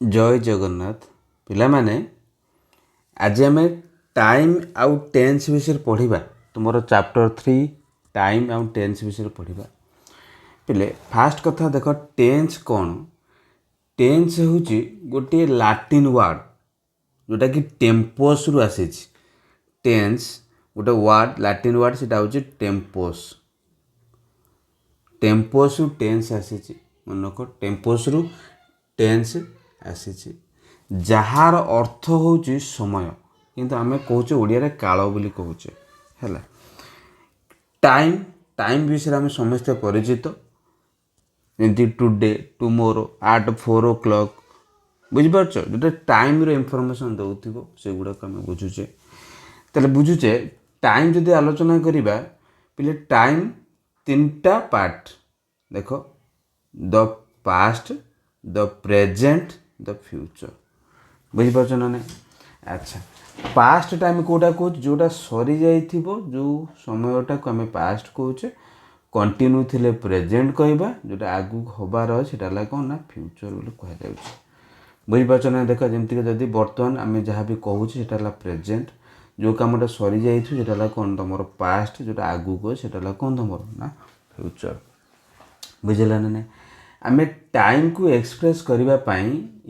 जय जगन्नाथ पिला माने आज आम टाइम आउ टेन्स विषय पढ़ा तुम चैप्टर 3 टाइम आउ टेन्स विषय पढ़ा पिले फास्ट कथा देख टेन्स कौन टेन्स हूँ गोटे लाटिन वार्ड जोटा कि टेम्पोस रु आसी टेन्स गोटे वार्ड लाटिन वार्ड से हूँ टेम्पोस टेम्पोस रु टेन्स आसी मनक टेम्पोस रु टेन्स आसी जार अर्थ हूँ समय किंतु आम कहे ओडिया काल बोली कहे है टाइम टाइम विषय आम समस्ते परिचित जमी टुडे टुमोरो एट 4 o'clock बुझीपार जो टाइम इनफर्मेशन दौर से गुड़ाक आम बुझुचे तेल बुझुचे टाइम जदि आलोचना करवा पे टाइम 3टा पार्ट देख the past the present the future बुझीपार ना नहीं अच्छा पास्ट टाइम कोटा कह जोटा सरी जाइथिबो जो समयटा को आम पास्ट कहे कंटिन्यू थिले प्रेजेंट कहबा जोटा आगु हबार सेटा कौन ना फ्यूचर बोली कह बुझीपार ना देख जमीक जदि बर्तमान आम जहाँ भी कहूँ सेटा प्रेजेंट जो कमटा सरी जाइए कौन तुम पास्ट जोटा आगु कहे सेटा कौन तुम ना फ्यूचर बुझेगा ना आम टाइम को एक्सप्रेस करने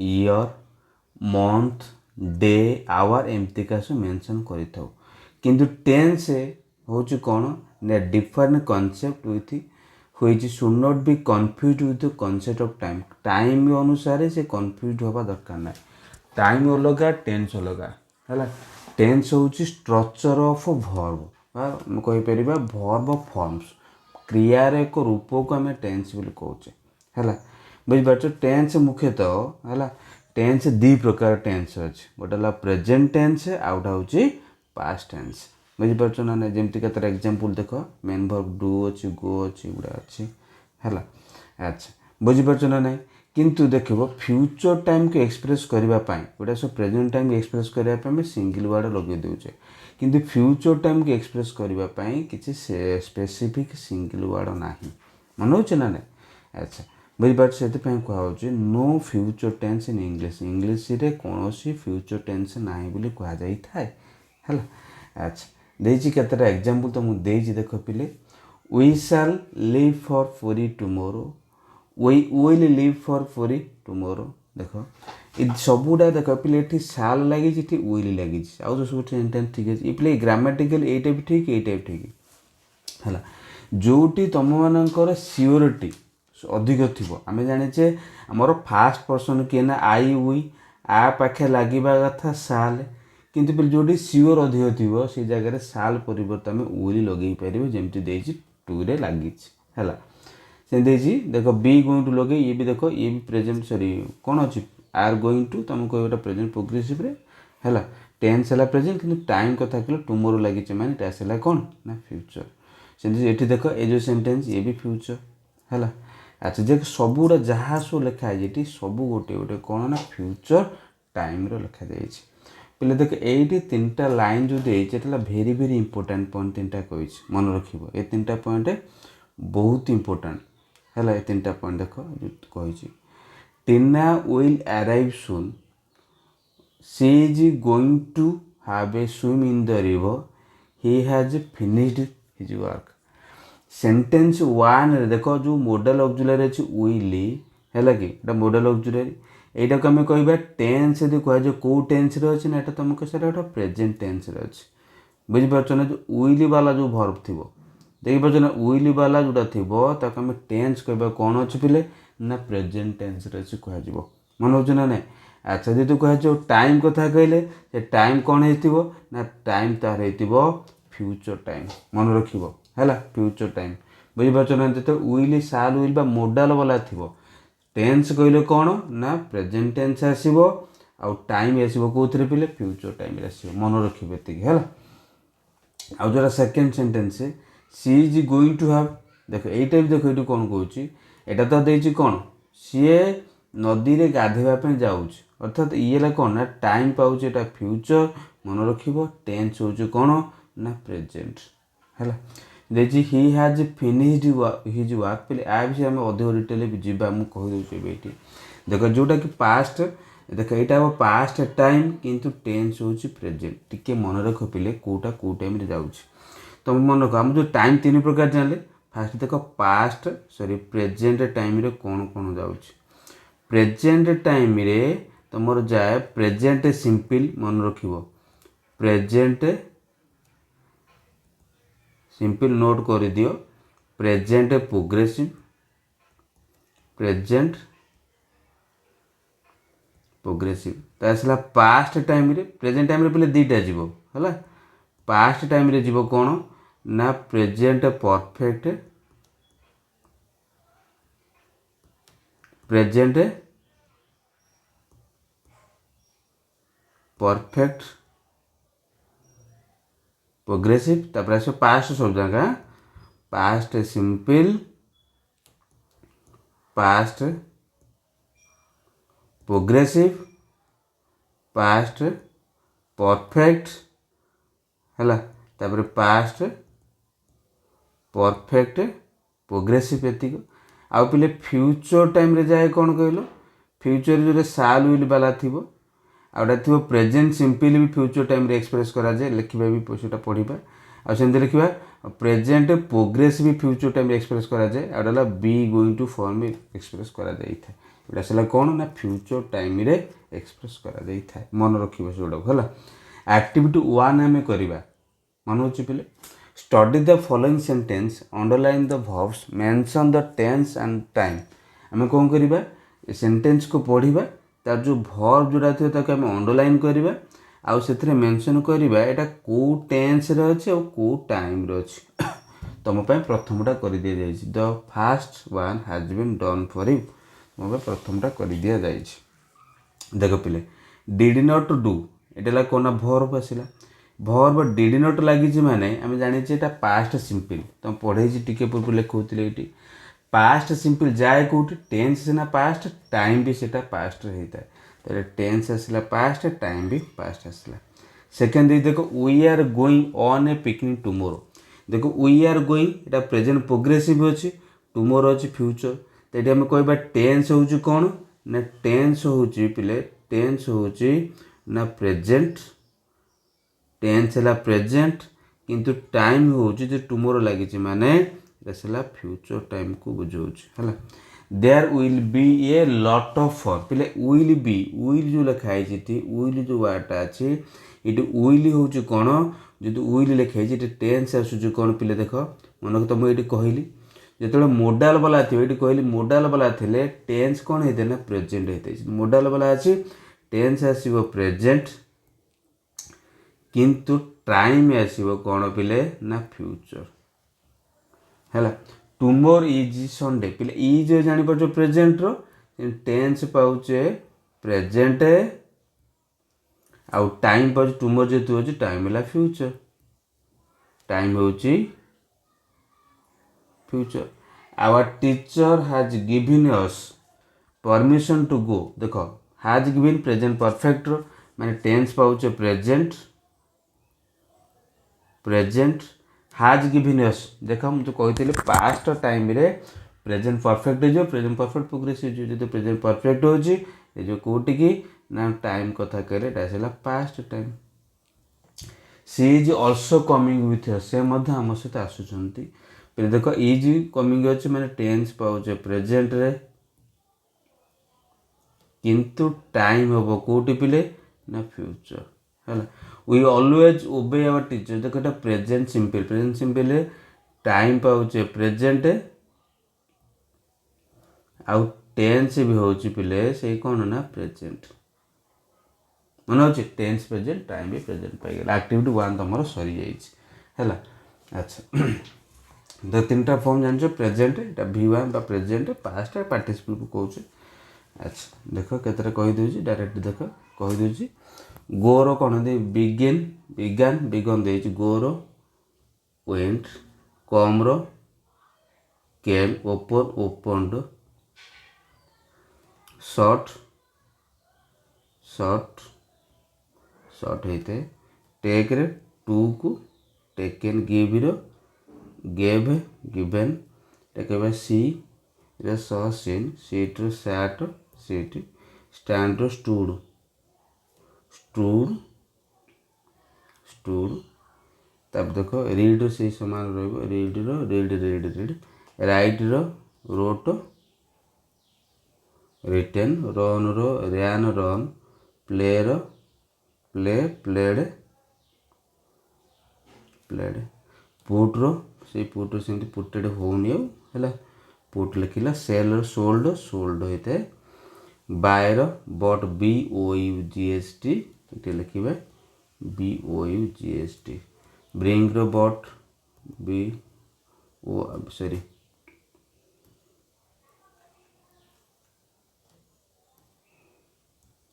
ईयर मंथ डे आवर एमतीका सब मेंशन करिथाउ किंतु टेन्स हूँ कौन ना different concept with which should not be confuse with the concept of time time अनुसार से कन्फ्यूज हवा दरकार ना टाइम अलग टेन्स अलग है टेन्स हूँ स्ट्रक्चर ऑफ वर्ब कहीपर वर्ब फॉर्म्स क्रियार एक रूप को आम टेन्स बोली कहे है बुझीपार टेन्स मुख्यतः है टेन्स दी प्रकार टेन्स अच्छे गोटे प्रेजेंट टेन्स आउ गोटे हूँ पास्ट टेन्स बुझीपार ना ना जमीक तार एग्जांपल देख मेन वर्ब डू अच्छी गो अच्छी गुड़ा अच्छी है अच्छा बुझीपार ना ना किंतु देख फ्यूचर टाइम को एक्सप्रेस करने गोटे सब प्रेजेंट टाइम एक्सप्रेस करने सिंगल वर्ड लगे दूचे किंतु फ्यूचर टाइम को एक्सप्रेस करने किसी स्पेसिफिक सिंगल वर्ड ना मन हो ना नहीं अच्छा बुझीपार से कहुचे no future tense in English English रे कौन फ्यूचर टेन्स ना बोली कहुए है अच्छा देती केतटा एग्जांपल तो मुझे देख पिले वी शैल लिव फॉर पूरी tomorrow we will live for पूरी टुमोरो देख सबुटा देख पिले ये साल लगी विल लगी आउ सब सेन्टेन्स ठीक अच्छे ये पिले ग्रामेटिकल यहीटा भी ठीक यहीटा भी ठीक है जोटी तुम मानकर सियोरिटी अधिक थी आम जाने आमर फास्ट पर्सन किए ना आई वी आ पाखे लगे कथा साल किंतु जो सियोर अधिक थी से जगह साल परिवर्तन आम विल लगे पारे जमी टू रे लगी है से देख बी गोइंग टू लगे ये भी देख ये भी प्रेजेंट सॉरी कौन अच्छी आर गोइंग टू तुम कह प्रेजेंट प्रोग्रेसिव है टेन्स है प्रेजेंट किंतु टाइम कथा कह टुमोरो लगी मैंने टैस है कौन ना फ्यूचर से देख ए जो सेन्टेन्स ये भी फ्यूचर है अच्छा जे सबूरा जहाँ सब लिखाई ये सब गोटे गोटे कौन ना फ्यूचर टाइम लिखा जाए पे देख ये 3टा लाइन जो देता भेरी भेरी इंपोर्टाट पॉइंट 3टा कही मन रख ये 3टा पॉइंट बहुत इंपोर्टाट है ये 3टा पॉइंट देख कही Tina will arrive soon she is going to have a swim in the river he has finished his work sentence 1 रे देख जो मॉडल ऑक्सिलरी अच्छी विल है कि मॉडल ऑक्सिलरी यहाँ को आम कह टेन्स यदि कह कौ टेन्स अच्छे ना तुम कह गोटे प्रेजेंट टेन्स अच्छे बुझीपार ना जो विल वाला जो भर्ब थी देखिए ना विल वाला जोटा थी आम टेन्स कह कौन अच्छे पिले ना प्रेजेंट टेन्स अच्छे कह मन हो ना ना अच्छा जी तू कह टाइम कथा कहले टाइम कौन हो ना टाइम तार हो फ्यूचर टाइम मन रख है फ्यूचर टाइम बुझीपार ना जो विल साल विल मॉडल वाला थी टेन्स कहले कौन ना प्रेजेंट टेन्स आसो आउ टाइम आसो कौन पे फ्यूचर टाइम आसो मन रखिए है आउ जो second sentence she is going to have देख यहीटा भी देख ये कौन कौच यहाँ तो देती कौन सी नदी में गाधेवाई जाऊँ अर्थात ये कौन ना टाइम पाँच यहाँ फ्यूचर मन रख टेन्स हूँ कौन ना प्रेजेंट है देखिए ही हैज फिनिश्ड हिज वर्क पे आ विषय आम अधिक डिटेल जावा मुझे कहीदे ये देख जोटा कि पास्ट देख यहाँ हम पास्ट टाइम किंतु टेन्स हूँ प्रेजेंट टिके मन रख पिले कौटा कौ टाइम जाऊँच तुम मन रख आम जो टाइम तीन प्रकार जाने फास्ट देख पास्ट सॉरी प्रेजेंट टाइम रे कौन कौन जाऊँच प्रेजेंट टाइम रे तुमर जाए प्रेजेंट सिंपल मन रखिबो प्रेजेंट सिंपल नोट कर दियो प्रेजेंट प्रोग्रेसिव प्रेजेंट प्रोग्रेसिव तो आसला पास्ट टाइम रे प्रेजेंट टाइम रे पहले दीटा जीवो हला पास्ट टाइम रे जीवो कौन ना present perfect present perfect progressive तापर आसो पास्ट सब जगह past simple past progressive past perfect है तापर पास्ट परफेक्ट प्रोग्रेसिव एतिक आउ पे फ्यूचर टाइम रे जाए कौन कहल फ्यूचर जो साल विल वाला थी आउटा थी प्रेजेंट सिंपल भी फ्यूचर टाइम रे एक्सप्रेस करा जाए लिखा भी पछटा पढ़ा आमती लिखा प्रेजेंट प्रोग्रेस भी फ्यूचर टाइम एक्सप्रेस करा जाए आउटा be going to form express करा जाए एटा सला कौन ना फ्यूचर टाइम रे एक्सप्रेस करा जाई थाए मन रखिबो सेडा होला एक्टिविटी 1 हमें करबा मन होची पिले study the following sentence underline the verbs mention the tense and time हमें कौन करबा सेंटेंस को पढ़िबा तार जो वर्ब जोड़ा थियो ताके हम अंडरलाइन करबा आउ सेथरे मेंशन करबा एटा को टेंस रे अछि और को टाइम रे अछि तम पय प्रथमटा कर दिया जाय the first one has been done for you मैं प्रथमटा कर दि जाए देख पिले डिड नॉट डू ये कौन भर्ब आसला भर्ब डिड नॉट लगी माने आम जाने पास्ट सिंपल तुम पढ़े टी पूर्व लिखुले ये पास्ट सिंपल जाए कौट टेन्स सीना पास्ट टाइम भी सेटा पास्ट होता है तो टेन्स आसला पास्ट टाइम भी पास्ट आसला सेकेंड देखो we are going on a picnic tomorrow देखो वी आर गोइंग एटा प्रेजेंट प्रोग्रेसिव अच्छी टुमोरो अच्छी फ्यूचर तो ये आम कह टेन्स हूँ कौन ना टेन्स हूँ पिले टेन्स हूँ ना प्रेजेंट टेन्स है प्रेजेंट किंतु टाइम हूँ जो टुमोरो लगी माने फ्यूचर टाइम को बुझाऊँ है there will be a lot of fun पिले विल बी विल जो लिखाई विल जो वार्डटा अच्छी ये विल हूँ कौन जो विल लिखाई टेन्स आसूँ कौन पिले देख मन तो मुझे कहली जो मोडाल वाला थी ये कहली मोडाल वाला थे टेन्स कौन होते ना प्रेजेंट होते मोडाल वाला अच्छी टेन्स आसो प्रेजेंट किंतु टाइम आसो कौन पिले ना फ्यूचर है टुमोर इज संडे पिले इज जापर प्रेजेंट रो टेन्स पाचे प्रेजेंट आउ टाइम पाचे टुमोर जेतु अच्छे टाइम है फ्यूचर टाइम हूँ future our teacher has given us permission to go देख हैज गिवन प्रेजेंट परफेक्ट माने टेन्स पाचे present present has given us देख मुझे कही पास्ट टाइम रे प्रेजेंट परफेक्ट हो प्रेजेंट परफेक्ट प्रोग्रेसिव जो प्रेजेंट परफेक्ट हो जो कौटी की ना टाइम कथा कहले past time she is also coming with us से आम सहित आसुंच देख इज कमिंग अच्छे माने टेन्स पाचे प्रेजेंट रे किंतु टाइम हम कौटी पिले ना फ्यूचर है वी ऑलवेज ओबे आवर टीचर देख ये प्रेजेंट सिंपल टाइम पाचे प्रेजेंट आउ टेन्स भी हूँ पिले से कौन ना प्रेजेंट मन हो टेन्स प्रेजेंट टाइम भी प्रेजेंट पाई एक्टिविटी 1 तुम सरी जाइए अच्छा तो 3टा फॉर्म जान प्रेजेंट ये V1 प्रेजेंट पास्ट पार्टिसिपल को कौच अच्छा देख केतटा कहीदे डायरेक्ट देख कहीदे गोर कौन दे बिगिन बिगान बिगन दे गोर वेंट कम रो came open opened short short short होते टेक रे टू को टेकन गिव रो गेव गिवेन टेक सी रे सॉ सीन सीट रो सैट सीट ଷ୍ଟାଣ୍ଡର ଷ୍ଟୁଡ୍ ଷ୍ଟୁଡ୍ ଷ୍ଟୁଡ୍ ତାପରେ ଦେଖ ରିଡ୍ର ସେଇ ସମାନ ରହିବ ରିଡ୍ର ରିଡ୍ ରାଇଟ୍ର ରୋଟ୍ ରିଟେନ୍ ରନ୍ର ର୍ୟାନ୍ ରନ୍ ପ୍ଲେର ପ୍ଲେ ପ୍ଲେଡ୍ ପ୍ଲେଡ୍ ପୁଟ୍ର ସେଇ ପୁଟ୍ର ସେମିତି ପୁଟେଡ୍ ହେଉନି ଆଉ ହେଲା ପୁଟ୍ ଲେଖିଲା ସେଲ୍ର ସୋଲ୍ଡ ହୋଇଥାଏ ବାୟର ବଟ୍ BOUGST ଏଠି ଲେଖିବା BOUGST ବ୍ରିଙ୍ଗର ବଟ୍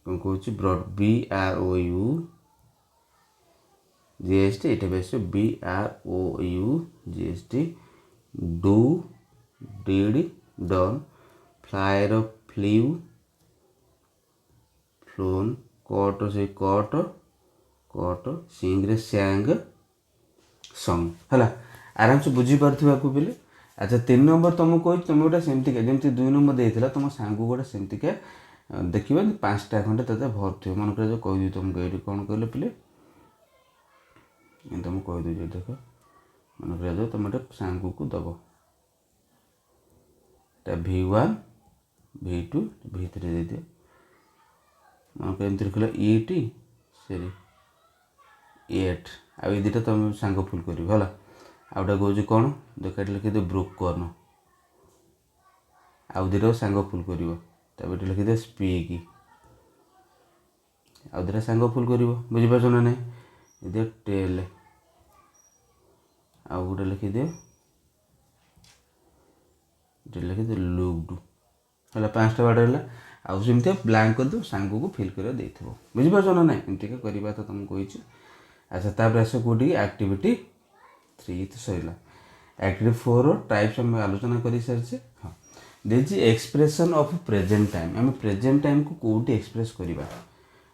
କ'ଣ କହୁଛି ବ୍ରଡ୍ BROUGST ଏଇଟା ବି ଆସିବ BROUGST ଡୁ ଡିଡ୍ ଡନ୍ ଫ୍ଲାଏର ଫ୍ଲିଉ ଫ୍ଲୋନ୍ କଟ୍ ସେଇ କଟ୍ ସିଙ୍ଗରେ ସ୍ୟାଙ୍ଗ ସଙ୍ଗ ହେଲା ଆରାମସେ ବୁଝିପାରୁଥିବ ଆକୁ ପିଲେ ଆଚ୍ଛା 3 ନମ୍ବର ତୁମକୁ କହୁଛି ତୁମେ ଗୋଟେ ସେମିତିକା ଯେମିତି 2 ନମ୍ବର ଦେଇଥିଲା ତୁମ ସାଙ୍ଗକୁ ଗୋଟେ ସେମିତିକା ଦେଖିବ 5ଟା ଖଣ୍ଡେ ତତେ ଭର୍ତ୍ତିବ ମନେକର ଯେଉଁ କହିଦେବି ତୁମକୁ ଏଇଠି କ'ଣ କହିଲେ ପିଲେ ତୁମକୁ କହିଦେଉଛି ଦେଖ ମନେକର ଯେଉଁ ତୁମେ ଗୋଟେ ସାଙ୍ଗକୁ ଦେବ এটা V1 V2 V3 ଦେଇଦିଅ ମନେକର ଏମିତି ଲେଖିଲ ET ସରି 8 ଆଉ ଏ ଦୁଇଟା ତୁମେ ସାଙ୍ଗ ଫୁଲ୍ କରିବ ହେଲା ଆଉ ଗୋଟେ କହୁଛି କ'ଣ ଦେଖ ଏଠି ଲେଖିଦିଅ ବ୍ରୋକର୍ନ ଆଉ ଦୁଇଟା ସାଙ୍ଗ ଫୁଲ୍ କରିବ ତାପରେ ଏଠି ଲେଖିଦିଅ ସ୍ପିକ୍ ଆଉ ଦୁଇଟା ସାଙ୍ଗ ଫୁଲ୍ କରିବ ବୁଝିପାରୁଛ ନା ନାହିଁ ଦିଅ ଟେଲ୍ ଆଉ ଗୋଟେ ଲେଖିଦିଅ ଲୁକ୍ଡ ହେଲା 5ଟା ୱାର୍ଡ଼ ହେଲା ଆଉ ସେମିତି ବ୍ଲାଙ୍କ କରିଦେବ ସାଙ୍ଗକୁ ଫିଲ୍ କରିବା ଦେଇଥିବ ବୁଝିପାରୁଛ ନା ନାହିଁ ଏମିତିକା କରିବା ତ ତୁମକୁ କହିଛି ଆଚ୍ଛା ତାପରେ ଆସ କେଉଁଠିକି ଆକ୍ଟିଭିଟି 3 ତ ସରିଲା ଆକ୍ଟିଭିଟି 4 ଟାଇପ୍ସ ଆମେ ଆଲୋଚନା କରିସାରିଛେ ହଁ ଦେଇଛି ଏକ୍ସପ୍ରେସନ୍ ଅଫ୍ ପ୍ରେଜେଣ୍ଟ ଟାଇମ୍ ଆମେ ପ୍ରେଜେଣ୍ଟ ଟାଇମ୍କୁ କେଉଁଠି ଏକ୍ସପ୍ରେସ୍ କରିବା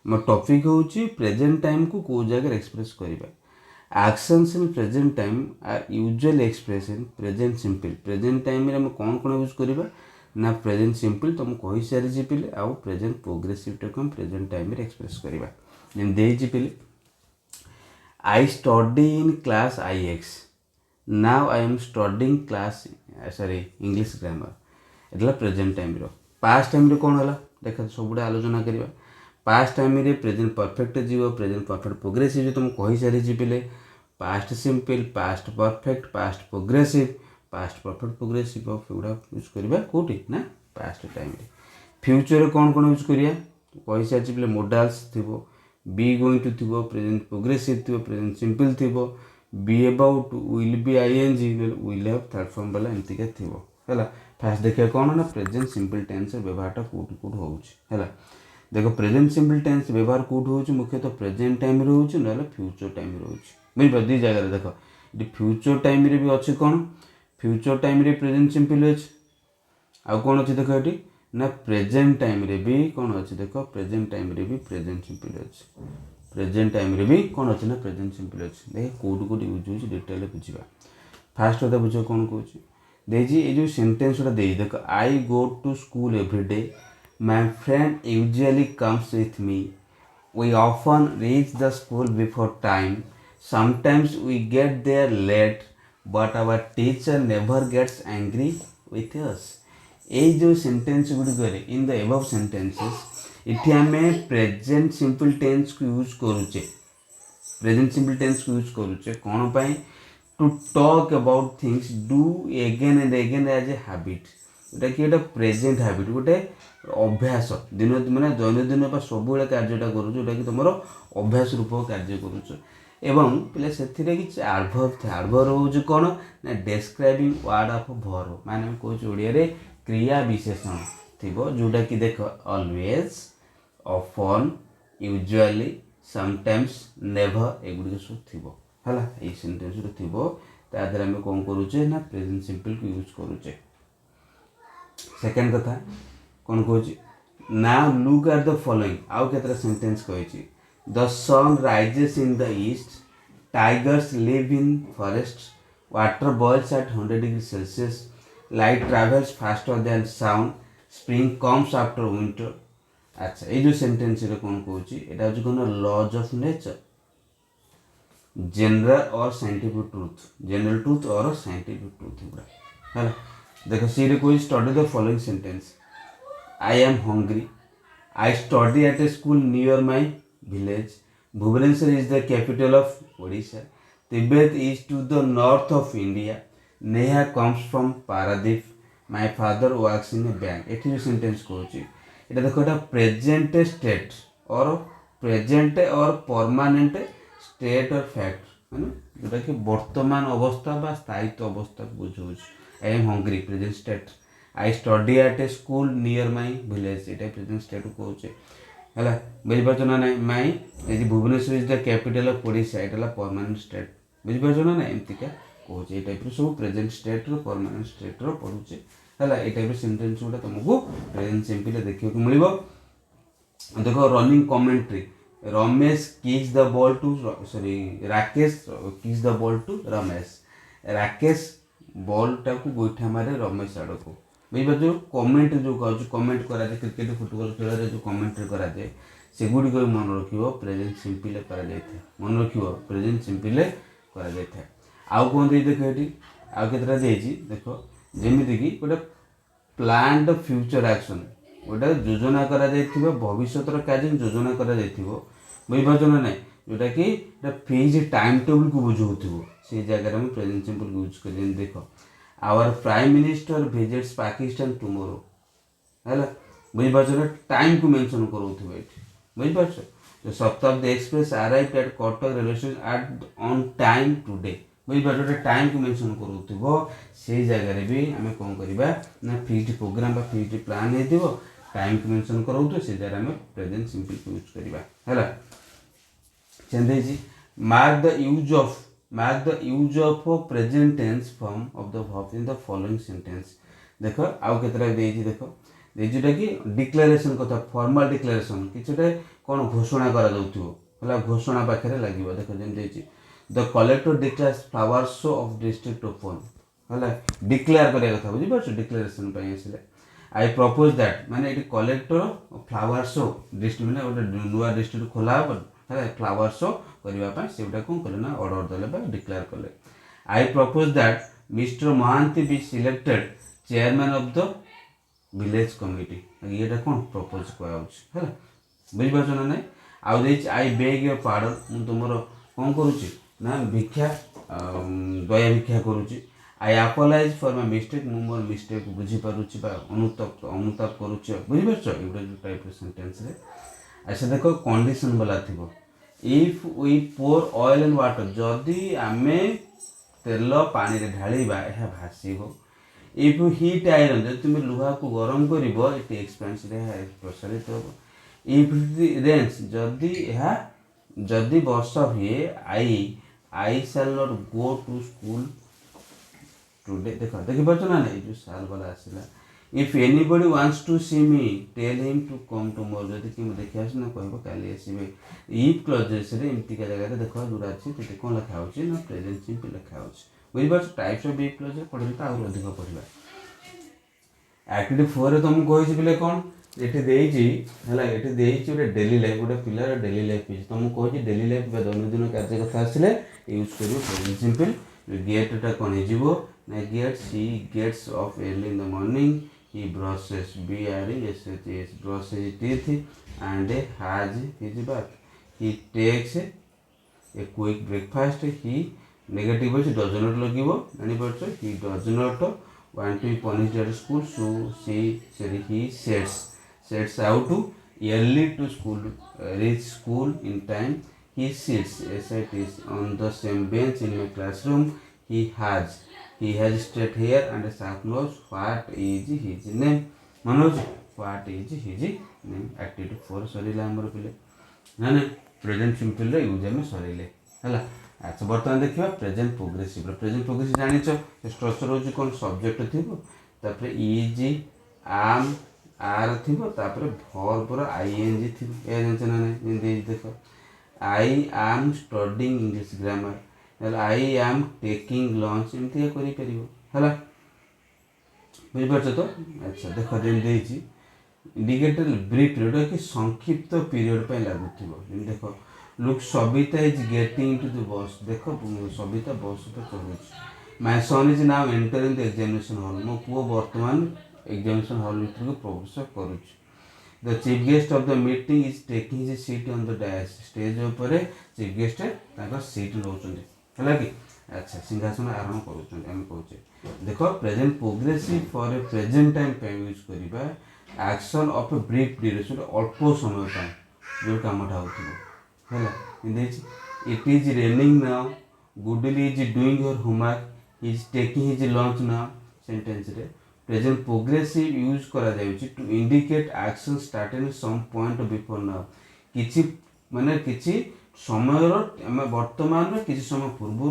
ମୋ ଟପିକ୍ ହେଉଛି ପ୍ରେଜେଣ୍ଟ ଟାଇମ୍କୁ କେଉଁ ଜାଗାରେ ଏକ୍ସପ୍ରେସ୍ କରିବା actions in present time are usually expressed in present simple present time रे हम कौन यूज करिबा ना present simple तुम कहि सारी जे पिले आ present progressive टा हम present time रे एक्सप्रेस करिबा जेन देई जे पिले I study in class IX now I am studying class English grammar एतला present time row past time रे कोन होला देखा सबुडा आलोचना करिबा पास्ट टाइम रे प्रेजेंट परफेक्ट जीव प्रेजेंट परफेक्ट प्रोग्रेसिव जो तुम कहि सारी जी पिले past simple past perfect past progressive past perfect progressive एगुड़ा यूज करवा कौटी ना पास्ट टाइम रे फ्यूचर कौन कौन यूज करिया कहि सारी पिले मोडाल्स थिबो बी गोइंग टू थिबो प्रेजेंट प्रोग्रेसिव थिबो प्रेजेंट सिंपल थिबो be about will be ING will have third form वाला एमती के थिबो हैला फास्ट देखिया कौन ना प्रेजेंट सिंपल टेंस व्यवहारटा कोट होउची हैला देखो प्रेजेंट सिंपल टेंस व्यवहार कौट हो मुख्यतः प्रेजेंट टाइम रे होउची ना फ्यूचर टाइम रे होउची बुझिपा दी जगह रे देखो ये फ्यूचर टाइम रे भी अच्छे कौन फ्यूचर टाइम रे प्रेजेंट सिंपल अच्छे आउ कौन अच्छे देखो ये ना प्रेजेंट टाइम रे भी कौन अच्छे देखो प्रेजेंट टाइम रे भी प्रेजेंट सिंपल अच्छे प्रेजेंट टाइम रे भी कौन अच्छे ना प्रेजेंट सिंपल अच्छे देख कौट कौट यूज हो डिटेल बुझा फास्ट कथा बुझ कौन कौन देजी ये जो सेंटेंस दे देखो I go to school every day My friend usually comes with me. We often reach the school before time. Sometimes we get there late, but our teacher never gets angry with us. ये जो sentence गुड़िक in the above sentences इठी आमे present simple tense को use करूचे present simple tense को use करूचे कौन पाई to talk about things do again and again as a habit गोटे कि प्रेजेंट हैबिट गोटे अभ्यास दिन मानने दैनंदिन सब कार्यटा करूँ कि तुम अभ्यास रूप कार्य करुच एवं पे से किसी आडभर्ब थे आडभर्ब हूँ कौन ना डेस्क्राइबिंग वर्ड ऑफ वर्ब माने कौच ओडिया रे क्रिया विशेषण थी जोटा कि देख always often usually sometimes never एगुड़ी सब थी है ये सेंटेंस थी तादर आम कौन करुचे ना प्रेजेंट सिंपल को यूज करुचे सेकेंड कथा कौन कह now look at the following आउ केतरा सेंटेंस कही the sun rises in the east tigers live in forest water boils at 100 degree Celsius light travels faster than sound spring comes after winter अच्छा ये जो sentence कौन कहूँ यहाँ हूँ कौन लॉज ऑफ नेचर जनरल और साइंटिफिक ट्रुथ जनरल ट्रुथ और साइंटिफिक ट्रुथ गुड़ा है देखो सी कोई study the following sentence I am hungry I study at a school near my village Bhubaneswar is the capital of Odisha Tibet is to the north of India Neha comes from Paradip my father works in a bank ये जो sentence कहूँ ये देखो ये present state और present और permanent state और fact है जोटा कि वर्तमान अवस्था बा स्थायित्व अवस्था को बुझाऊँ I am hungry present state I study at a school near my village ये प्रेजेंट स्टेट को कहे है बुझीपार ना ना my Bhubaneswar is the capital of Odisha यहाँ परमानेंट स्टेट बुझीपार ना ना एमतीका कहूँ ये टाइप सब प्रेजेंट स्टेट परमानेंट स्टेट पढ़ुचे है ये टाइप सेंटेंस गुड़ा तुमको प्रेजेंट सिंपल देखा मिल देखो running commentary Ramesh kicks the ball to sorry Rakesh kicks the ball to Ramesh Rakesh ball टाक गोईठा मारे रमेश आड़ को बुझे जो कमेंट जो कह कमेंट कराए क्रिकेट फुटबॉल खेल जो कमेंट्री कराए सेगुड़ी मन रख प्रेजेंट सिंपल कर मन रख प्रेजेंट सिंपल कर आउ कौन देख ये आउ केतटा देख जमीक गोटे प्लान्ड फ्यूचर एक्शन गोटे योजना करा भविष्य कार्य योजना बुझीपार ना ना जोटा कि फिक्स टाइम टेबल को बुझाऊ से जगह में प्रेजेंट सिंपल यूज कर देख our prime minister visits Pakistan tomorrow है बुझीपार टाइम को मेंशन करोगे ये बुझीपार Shatabdi Express arrived at Cuttack railway station at on time today बुझीपार टाइम को मेंशन करोगे से जगह भी आम कौन करवा ना फिक्स्ड प्रोग्राम फिक्स्ड प्लान हो टाइम को मेंशन करोगे से जगह आम प्रेजेंट सिंपल को यूज करवा है mark the use of present tense form of the verb in the following sentence देख आउ केतरा देख जोटा कि डिक्लेरेशन कथा फॉर्मल डिक्लेरेशन किसी कौन घोषणा करा घोषणा पाखे लगे देख जमी the collector declares flower show off district open है डिक्लेयर करा कथा बुझीपार डिक्लेरेशन आसले आई प्रपोज दैट माने ये कलेक्टर फ्लावर शो डिस्ट्रिक्ट मैंने गोटे नुआ डिस्ट्रिक्ट खोला है फ्लावर शो करने से गोटा कौन कले ना ऑर्डर देले डिक्लेयर कले I propose that mister Mahanti be selected chairman of the village committee ये कौन प्रपोज कह बुझीपार ना ना आउ आई बेग योर पार्डन मुझे तुम कौन करुच्ची ना भिक्षा दया भिक्षा करुच्ची आई अपोलाइज फॉर माय मिस्टेक मु मोर मिस्टेक बुझीपारुच्ची अनुताप करुच्ची बुझीपार ये जो टाइप सेंटेंस रे अच्छा देखो कंडीशन वाला थी if we pour oil and water जदि आमे तेल पानी रे ढालिबा यह भासीबो इफ हीट आयरन जब तुम लुहा को गरम कर एक्सपेंस प्रसारित हम इफ रेन्स जदि वर्षा हुए I shall not go to school today देखिपार ना ये जो साल वाला आसला if anybody wants to see me tell him to come tomorrow जदि कि देखा ना कह काली आसबे इफ क्लजेस एमतीका जगह देख जोड़ा अच्छे कौन लिखा ना प्रेजेंट सिंपल लिखा बुझीपार टाइप्स ऑफ इफ क्लज पढ़े तो आहुरी अधिक पढ़ा एक्टिविटी 4 तुमको कही पे कौन ये गोटे डेली लाइफ गोटे पिलार डेली लाइफ तुमको कही डेली लाइफ दैनंदिन कार्य कथा आसले यूज कर प्रेजेंट सिंपल गेटा कौन हो gets he gets off early in the morning he brushes BRESSES brushes teeth and has his bath he takes a quick breakfast he negative does not लगे he does not want to be punished at school so he sets out early to school reach school in time he sits on the same bench in my classroom he has straight hair and a sharp nose what is his name Manoj what is his name activity 4 Sarila हमर पिले ना ना present simple रे use में सरीले हला अच्छा बर्तमान देखिबा प्रेजेंट प्रोग्रेसिव जानिछो स्ट्रक्चर होची कोन सब्जेक्ट थिबो तापर इज आम आर थिबो तापर वर्ब रो ing थिबो ए जानछ ना नै दे देखो I am studying English grammar I am taking lunch एमती करि परिबो हला बुझिपारछ तो अच्छा देखो जेन देछि इंडिकेटर ब्रीफ पीरियड कि संक्षिप्त पीरियड पे लागुथिबो देख look Sabita is getting to the bus देख सबिता बस पे चढ़ुछि my son is now entering the examination hall मो पुओ वर्तमान एग्जामिनेशन हॉल भीतर को प्रवेश करुछि the chief guest of the meeting is taking his seat on the dais stage ऊपर चीफ गेस्ट ताका सीट नौचंदी हला कि अच्छा सिंहासन आरोहण करुछंदी हम कहूचे देखो present progressive for a present time पे यूज करिबा action of a brief duration अल्प समय पाए जो कामटा होथिबो हला इंदेछि इट इज रेनिंग नाउ गुडली is doing your homework he is taking his lunch now sentence रे प्रेजेंट प्रोग्रेसिव यूज करा जाउछि to indicate action started some point before now किछि माने किछि समय हम वर्तमान रे किछि समय पूर्व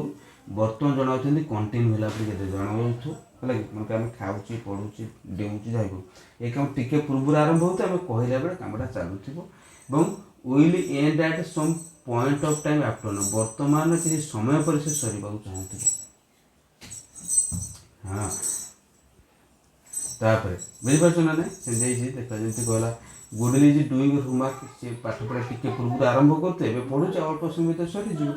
वर्तमान जनाउछन्ती कंटिन्यू होला पर केते जनाउछु हला कि हम खाउछि पढुछि देउछि जाइबो ए काम टिके पूर्व आरंभ होते हम कहिला बेले कामटा चालुथिबो एवं will end at some point of time after ना वर्तमान रे किछि समय पर से सरीबा चाहथिबो हां तापर बुझिपारछ ना नहीं से देइछि देख जेंति कहला गुडली इज डूइंग होमवर्क से पाठ पढ़ा टिके पूर्व आरंभ करते एबे पढुछ अल्प समय तो सरी जो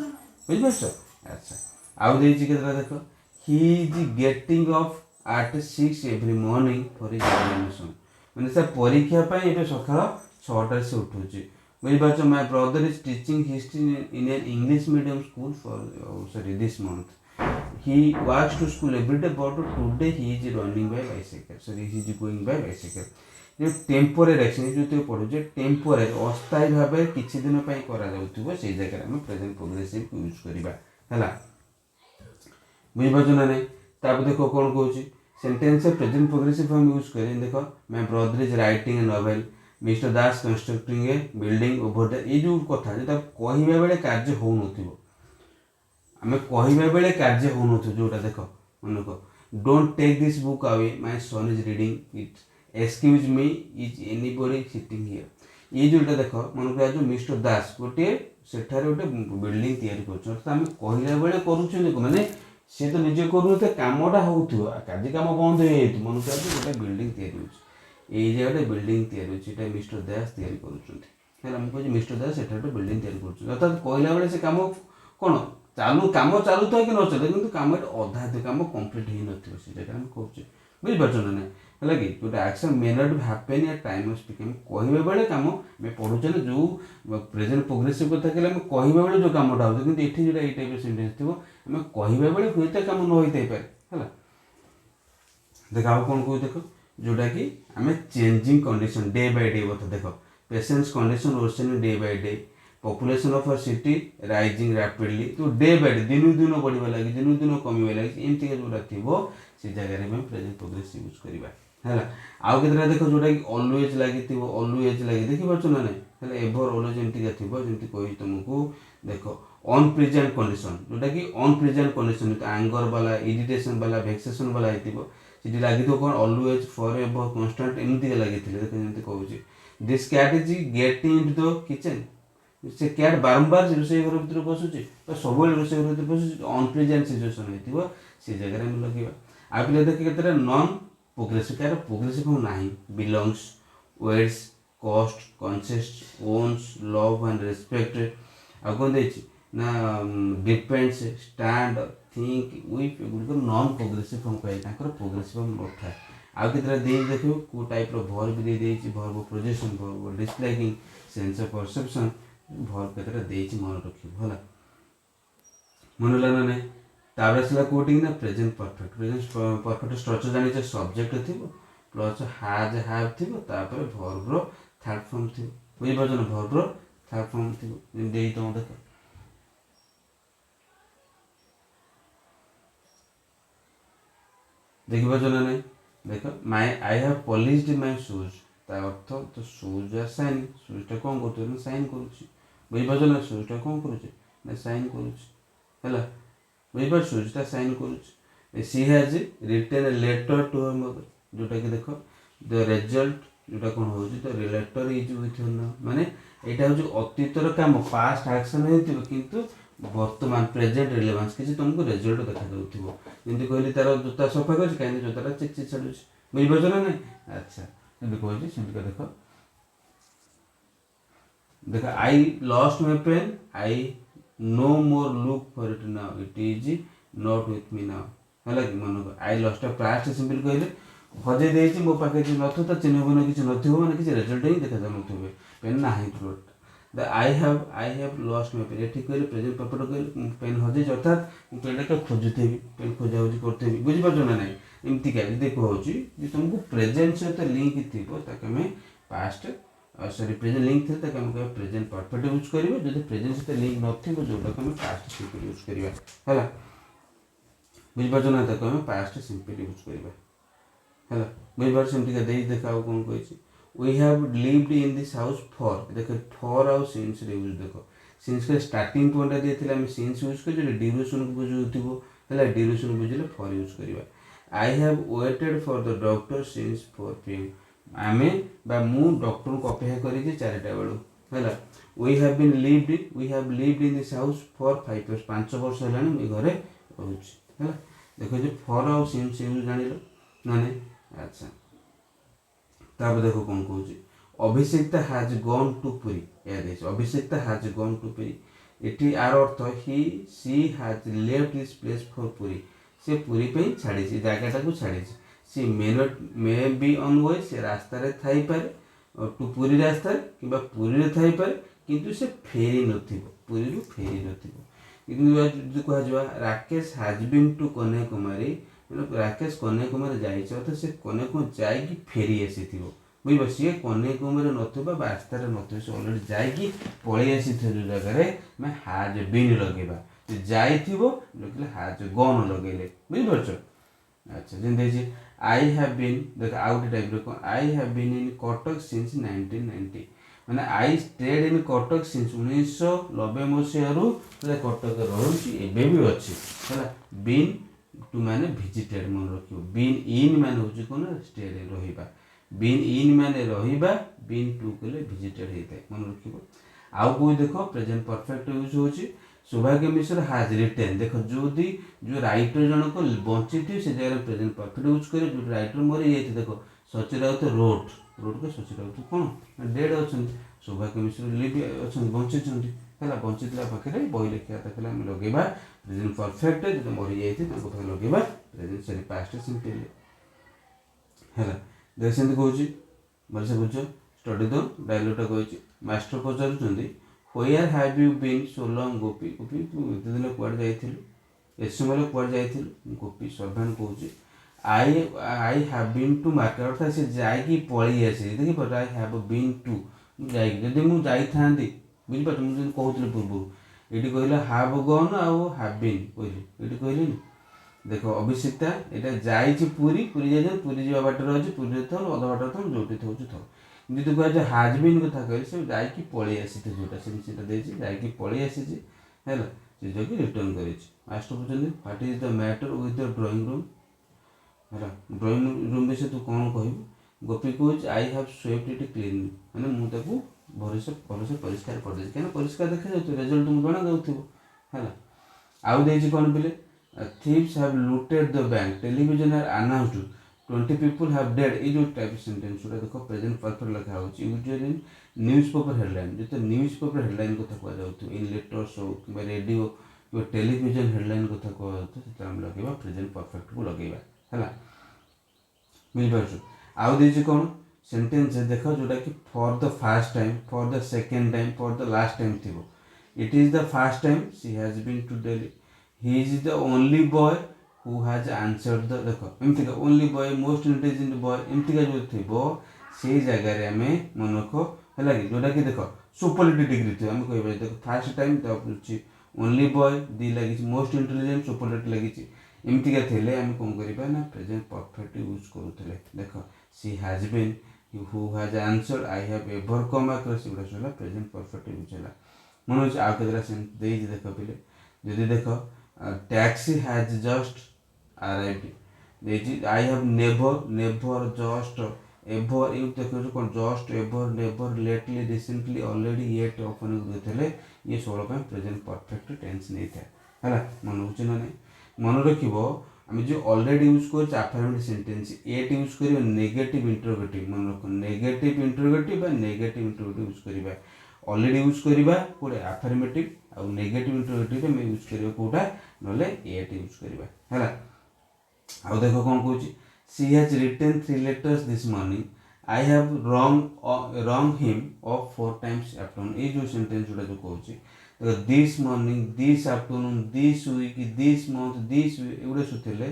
बुझिपारछ अच्छा आउ देइछि केतरा देख he is getting up at 6 every morning for examination माने से परीक्षा पय एबे सकाळ 6 टा से उठुछि बुझिपारछ my brother is teaching history in an English medium school for sorry this month he walks to school every day but today he is running by bicycle sorry he is going by bicycle जो temporary action जो तो पढु जे temporary अस्थायी भाबे किछि दिन पय करा जाउथिबो सेही जगह हम प्रेजेंट प्रोग्रेसिव यूज करिबा हला बुझिबाजो ना नै ताप देखो कोन कहूची सेंटेंस प्रेजेंट प्रोग्रेसिव हम यूज करें देखो my brother is writing a novel mister Das constructing A building over the ए जो कथा जे त कहिबा बेले कार्य हो नथिबो हमें कहबा बेले कार्य हो नथु जोटा देखो मन को don't take this book away my son is reading it excuse me is anybody sitting here ये जोटा देखो मन को जो मिस्टर दास गोटे सेठारे गोटे बिल्डिंग तैयारी करछ त हम कहला बेले करूछु देखो माने से तो निजे करूते कामटा होउथु कार्य काम बंद हे मन को गोटे बिल्डिंग तैयारी होछ ए जे गोटे बिल्डिंग तैयारी होछ एटा मिस्टर दास तैयारी करूछथि हेला हम कहू मिस्टर दास सेठारे बिल्डिंग तैयारी करूछ अर्थात कहला बेले से काम कोन चालू काम चालू था कि न चले किंतु काम अधा थे काम कंप्लीट ही नथिबो से जगह हम कहूचे बुझि परछन ना हला कि गोटे action may not happen at time of speaking कहबे बेले काम मैं पढुचे ना जो प्रेजेंट प्रोग्रेसिव कथा केले हम कहबे बेले जो कामटा होते किंतु एठी जेटा ए टाइप सेंटेंस थिबो हम कहबे बेले होइते काम न होइते पारे हला देखाओ कोन कोइ देखो जोटा कि हमें changing condition day by day बता देखो patient's condition worsening day by day population of a city rising rapidly तो डे बाय डे दिन दिन बढ़िबा लागि दिन दिन कमिबा लागि एमती के जोटा थिबो से जगह रे हम प्रेजेंट प्रोग्रेसिव यूज करिबा हैला आउ केतरा देखो जोटा कि ऑलवेज लागि थिबो ऑलवेज लागि देखि परछ ना नै हैला एवर ऑलवेज एमती के थिबो जेमती कोइ तुमको देखो ऑन प्रेजेंट कंडीशन जोटा कि ऑन प्रेजेंट कंडीशन तो एंगर वाला इरिटेशन वाला वेक्सेशन वाला हिथिबो सिटी लागि तो कोन ऑलवेज फॉरएवर कांस्टेंट एमती के लागि थिले देखो जेमती कहूची this cat is getting into the kitchen से कैट बारंबार रोषे घर भीतर बसुचे सब रोषे घर भीतर बसुचे अनप्रेजेंट सिचुएशन होइतिबो से जगह रे हम लगिबा आ पिले देख केतरा नॉन प्रोग्रेसिव कार प्रोग्रेसिव हम नाही belongs weights costs consist owns love and respect आ कोन देछि ना depends stand think with good non progressive हम कहे ताकर प्रोग्रेसिव हम उठा आ केतरा दे देखो को टाइप रो वर्ब दे देछि verb projection verb disliking sense of perception verb केतरा देछि मन रखिबो होला मन लाना नै ताबे सला कोटिंग ना प्रेजेंट परफेक्ट स्ट्रक्चर जानि जे सब्जेक्ट थिबो प्लस हैज हैव थिबो तापर वर्ब रो थर्ड फॉर्म थिबो बुझि परछन वर्ब रो थर्ड फॉर्म थिबो देई तो देखो देखि परछन नै देखो my I have polished my shoes ता अर्थ तो शूज आ साइन शूज टा कोन करतो ना साइन करूची बुझि परछन शूज टा कोन करूची ना साइन करूची हैला बुझि पर शूज टा साइन करूची she has written a letter to her mother जोटा कि देखो द रिजल्ट जोटा कोन होची तो लेटर इज विथ हर माने एटा होची अतीतर काम पास्ट एक्शन हेतिबो किंतु वर्तमान प्रेजेंट रिलेवेंस किछि तुमको रिजल्ट देखा जाउथिबो जेंति कहली तार जूता सफा करछि काहे जूताटा चिक चिक छडुछि बुझि परछन ना अच्छा देखो देख देख I lost my pen I no more look for it now it is not with me now है कि मन आई लॉस्ट पास्ट सिंपल कहले हजे देछि मो पाखे कि नथु त चिन्ह गुण किछि नथिबो माने किछि रिजल्ट ही देखा जाउ नथिबे पेन नाही प्लॉट द I have lost my pen एठी कहले प्रेजेंट परफेक्ट कहले पेन हजे अर्थात पेन का खोजुथेबी पेन खोजा होजी करथेबी बुझि पाछो ना नाही एमती का देखो होची जे तुमको प्रेजेंट सहित लिंक थिबो ताके में पास्ट सॉरी प्रेजेंट लिंक थे ताके हम प्रेजेंट परफेक्ट यूज करिवे जदि प्रेजेंट सहित लिंक नथिबो जोटा हम पास्ट सिंपल यूज करिवा हैला बुझि पाछो ना ताके हम पास्ट सिंपल यूज करिवा हैला बुझि पाछो एमती का देई देखाओ कोन कहछि we have lived in this house for देखो for आउ since रे यूज देखो since के स्टार्टिंग पॉइंट दे थिला हम since यूज कर जे ड्यूरेशन को बुझुथिबो हैला ड्यूरेशन बुझिले for यूज करिवा I have waited for the doctor since 4 p.m. आमे बा मु डॉक्टर को अपेक्षा करी जे 4टा बेलू हैला we have lived in this house for 5 years 5 वर्ष हेलानी ए घरे रहउछि हैला देखो जे for आउ since यूज जानिलो माने अच्छा तापर देखो कौन कहूँ अभिषेक्ता हाज गॉन टू पुरी या अभिषेक्ता हाज गॉन टू पुरी एटी आर अर्थ he she has left his place for Puri से पुरी पे छाड़ी जगटा को छाड़ी सी मे बी ऑन वे से रास्ता रे थाई पारे टू पुरी रास्ता किबा पुरी रे थाई पारे किंतु से फेरी नथिबो पुरी रु फेरी नथिबो किंतु कह जवा Rakesh has been to Kanyakumari Rakesh Kanyakumari जाइए अर्थात से कन्याकुमारी जाइकी फेरी आसी बुझ सी कन्याकुमारी नथिबा रास्तार नथिबा से अलरेडी जाइकी पळै आसी जो जगह मैं हाज बीन लगेबा जाइथिबो लगे हाज गन लगेले बुझ परछो अच्छा जेंदे आई हैव बीन देख आउट टाइप रो I have been in Cuttack since 1990 माने I stayed in Cuttack since 1990 मसिया रु कटक रहउची एबे भी अछि हैला बीन टू माने विजिटेड मन रखियो बीन इन माने होची कोन स्टेड रहिबा बीन इन माने रहिबा बीन टू कले विजिटेड हेतै मन रखियो आउ कोई देखो प्रेजेंट परफेक्ट यूज होची सौभाग्य मिश्र हाज रिटेन देखो जोदी जो राइटर जन को बंची थी से जगह प्रेजेंट परफेक्ट यूज करे जो राइटर मरी जाई देखो सची राउत रोट के सची राउत कोन डेड अछन सौभाग्य मिश्र लिव अछन बंची छंती हैला बंची दिला पाखरे बही लिखिया तकला हम लगेबा प्रेजेंट परफेक्ट जो मरी जाई थी ताको तो लगेबा प्रेजेंट सॉरी पास्ट सिंपल हैला देख सेंती कहूची बलसे बुझो स्टडी द डायलॉगटा कहूची मास्टर पचारुचंदी where have you been so long Gopi Gopi तू एते दिन कुआड जाइथिलु एस समय कुआड जाइथिलु गोपी सर्वेंट कहूची I have been to market अर्थात से जाइकी पळी आसी देखि पर आई हैव बीन टू जाइकी जदि मु जाई थांदी बुझि पाछ मु जन कहउतले पूर्व एटी कहला हैव गॉन आउ हैव बीन कहली एटी कहली देखो अभिषेक्ता एटा जाइछि पूरी पूरी जाय पूरी जीवा बाटर अछि पूरी थल अध बाटर थल जोटी थौछु थल किंतु तो कह हैज बीन कथा कहली से जाइकी पळी आसी थे जोटा से देछि जाइकी पळी आसी छि हैला से जोकी रिटर्न करिछि मास्टर पुछन what is the matter with the drawing room हैला ड्राइंग रूम विषय तू कोन कहबू गोपी कहूछ I have swept it clean माने मु ताकू भरसे परिष्कार कर दे केना परिष्कार देखा जाउ रिजल्ट तुम बना जाउथिबो हैला आउ देछि कोन बिले thieves have looted the bank television are announced 20 people have died ये जो टाइप सेंटेंस उरा देखो प्रेजेंट परफेक्ट लिखा होची यूजुअली न्यूज़पेपर हेडलाइन जो न्यूज़पेपर हेडलाइन को था जाउथु इन लेटर्स हो कि रेडियो कि टेलीविजन हेडलाइन को था जाउथु से हम लगेबा प्रेजेंट परफेक्ट को लगेबा हैला मिल परछु आउ देछि कोन सेंटेंस देखो जोटा कि for the first time for the second time for the last time थिबो it is the first time she has been to Delhi he is the only boy who has answered the देखो एमती का only boy most intelligent boy एमती का जो थिबो से जगह रे हमें मन रखो हैला कि जोटा कि देखो सुपरलेटिव डिग्री थी हम कहबे देखो फर्स्ट टाइम तो पूछी ओनली बॉय दी लगी मोस्ट इंटेलिजेंट सुपरलेटिव लगी एमती का थेले हम कोन करिबा ना प्रेजेंट परफेक्ट यूज करूथले देखो she has been who has answered I have ever come across इबरा सोला प्रेजेंट परफेक्ट यूज होला मन होछ आ केदरा सेंस देई देखो पिले जदी देखो taxi has just arrived I have never just ever you देखो कोन just ever never lately recently already yet open देथले ये 16 पे प्रेजेंट परफेक्ट टेंस नहीं था हैला मन होची ना नहीं मन रखिबो आम जो ऑलरेडी यूज कर अफर्मेटिव सेंटेंस एट यूज कर नेगेटिव इंटरोगेटिव मन रख negative interrogative negative interrogative use करवा ऑलरेडी यूज करवा कोडे अफर्मेटिव आउ नेगेटिव इंटरोगेटिव में यूज करवा कोटा नले एट यूज करवा हैला आउ देखो कोन कहूची she has written 3 letters this morning I have rung him off 4 times afternoon ये जो सेंटेंस जोटा जो कहूची this morning this afternoon this week this month this एगुड़ा सुथिले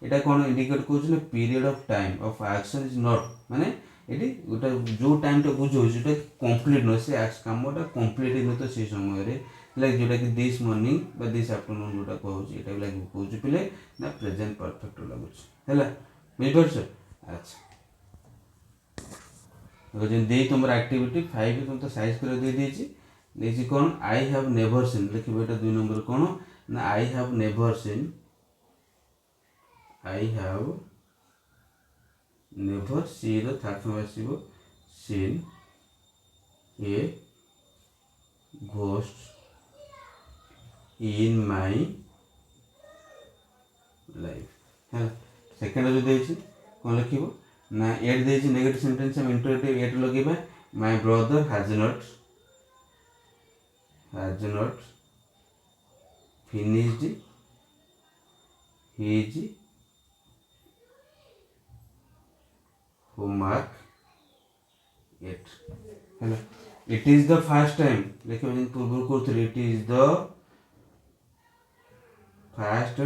एटा कोन इंडिकेट करछ ना period of time of action is not माने एटी गोटा जो टाइम टा बुझो जेटा कंप्लीट न से कामटा कंप्लीट न तो से समय रे लाइक जोटा कि दिस मॉर्निंग बा दिस आफ्टरनून जोटा कहूची एटा लाइक कहूची पिले ना प्रेजेंट परफेक्ट लागुछ हैला बुझ परछ अच्छा अगर जे दे तुमर एक्टिविटी 5 तुम तो साइज कर दे देची देखिए कौन आई हैव नेवर सीन लिखे बेटा 2 नंबर कौन ना I have never seen I have never see रो थर्ड फॉर्म आसीबो seen a ghost in my life है सेकंड जो देछि कौन लिखिबो ना एट देछि नेगेटिव सेंटेंस हम इंटरोगेटिव एट लगेबा my brother has not finished his homework yet hello it is the first time लेकिन मैं पूर्व करथि it is the first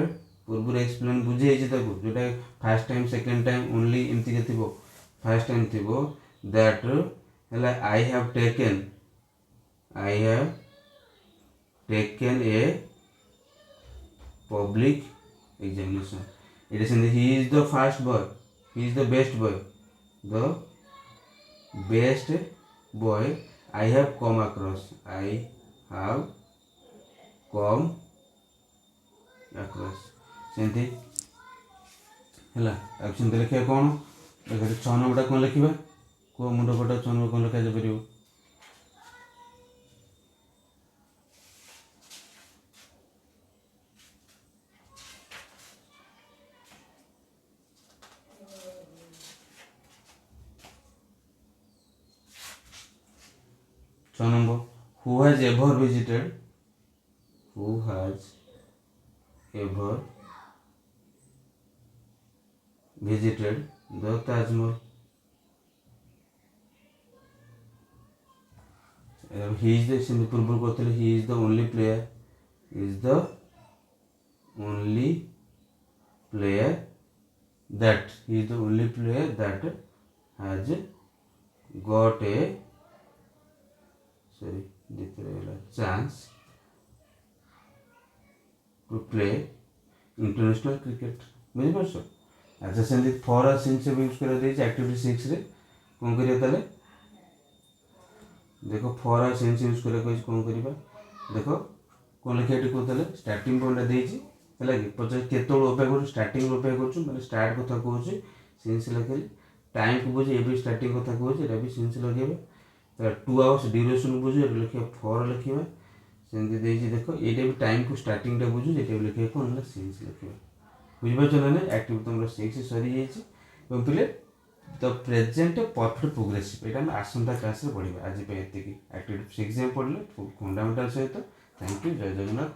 पूर्व एक्सप्लेन बुझे छै ताको जोटा first time second time only एमति के थिबो फर्स्ट टाइम थिबो दैट हला I have taken a public examination. It is in he is the first boy. He is the best boy. The best boy I have come across. I have come across. सेंती हला action दे लिखिया कोन देखो 6 नंबरटा कोन लिखिबा को मुंडो पटा 6 number कोन लिखा जा परियो 6 number who has ever visited the Taj Mahal. He is the पूर्व कहते he is the only player that has got a chance to play international cricket. बुझी पारछ अच्छा से फॉर अ सिंस यूज कर दे एक्टिविटी 6 रे कोन करिया ताले देखो फॉर अ सिंस यूज कर कोन करिबा देखो कोन लिखेटी को ताले स्टार्टिंग पॉइंट देछि हला कि पछ केतोळ उपाय कर स्टार्टिंग उपाय करछु माने स्टार्ट कथा कहूछि सिंस लगे टाइम को बुझे एबी स्टार्टिंग कथा कहूछि एटा भी सिंस लगेबे 2 आवर्स ड्यूरेशन बुझे एटा लिखिया फॉर लिखिबा सेंति देछि देखो एटा भी टाइम को स्टार्टिंग टा बुझु एटा भी लिखिया कोन सिंस लिखिबा बुझिपारछ ना एक्टिविटी तुमरा 6 सरी जाइछि एवं पिले द प्रेजेंट परफेक्ट प्रोग्रेसिव एटा हम आसंता क्लास रे पढिबा आज पे एतिकी एक्टिविटी 6 जे पढले फंडामेंटल सहित थैंक यू जय जगन्नाथ।